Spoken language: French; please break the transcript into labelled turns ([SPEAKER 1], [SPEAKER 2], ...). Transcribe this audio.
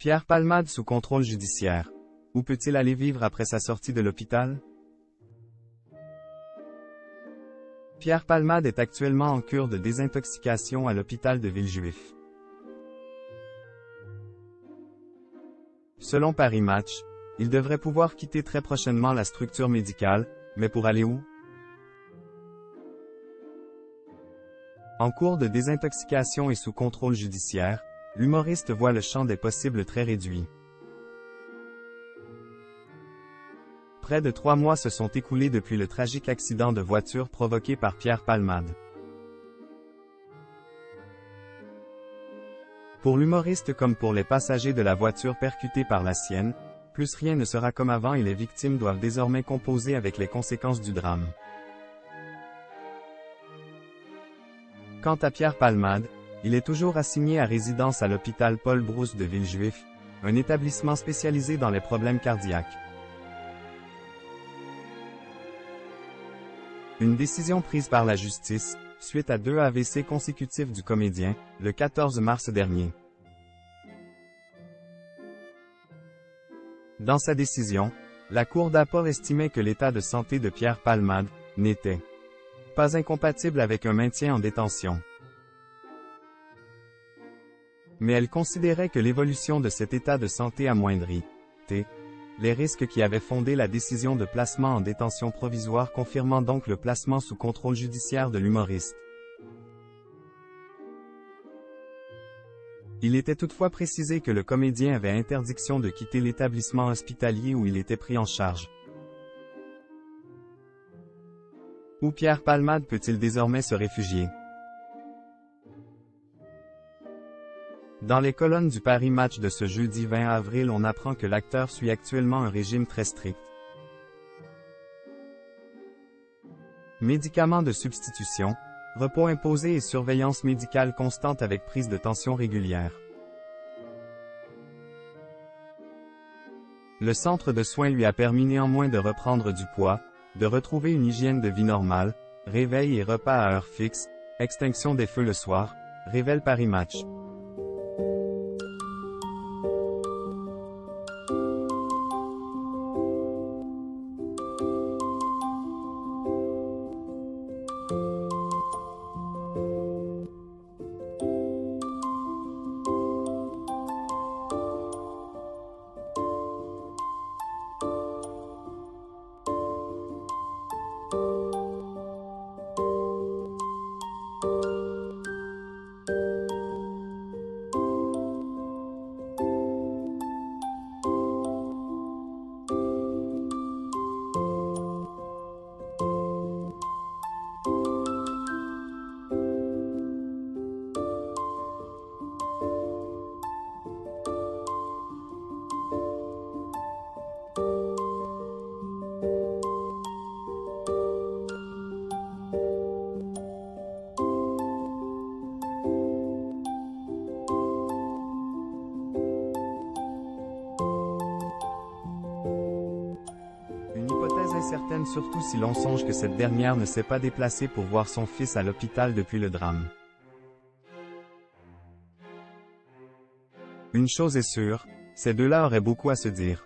[SPEAKER 1] Pierre Palmade sous contrôle judiciaire. Où peut-il aller vivre après sa sortie de l'hôpital? Pierre Palmade est actuellement en cure de désintoxication à l'hôpital de Villejuif. Selon Paris Match, il devrait pouvoir quitter très prochainement la structure médicale, mais pour aller où? En cours de désintoxication et sous contrôle judiciaire, l'humoriste voit le champ des possibles très réduit. Près de 3 mois se sont écoulés depuis le tragique accident de voiture provoqué par Pierre Palmade. Pour l'humoriste comme pour les passagers de la voiture percutée par la sienne, plus rien ne sera comme avant et les victimes doivent désormais composer avec les conséquences du drame. Quant à Pierre Palmade, il est toujours assigné à résidence à l'hôpital Paul Brousse de Villejuif, un établissement spécialisé dans les problèmes cardiaques. Une décision prise par la justice, suite à 2 AVC consécutifs du comédien, le 14 mars dernier. Dans sa décision, la Cour d'appel estimait que l'état de santé de Pierre Palmade n'était pas incompatible avec un maintien en détention. Mais elle considérait que l'évolution de cet état de santé amoindrit les risques qui avaient fondé la décision de placement en détention provisoire, confirmant donc le placement sous contrôle judiciaire de l'humoriste. Il était toutefois précisé que le comédien avait interdiction de quitter l'établissement hospitalier où il était pris en charge. Où Pierre Palmade peut-il désormais se réfugier? Dans les colonnes du Paris Match de ce jeudi 20 avril, on apprend que l'acteur suit actuellement un régime très strict. Médicaments de substitution, repos imposé et surveillance médicale constante avec prise de tension régulière. Le centre de soins lui a permis néanmoins de reprendre du poids, de retrouver une hygiène de vie normale, réveil et repas à heure fixe, extinction des feux le soir, révèle Paris Match. Certaine surtout si l'on songe que cette dernière ne s'est pas déplacée pour voir son fils à l'hôpital depuis le drame. Une chose est sûre, ces deux-là auraient beaucoup à se dire.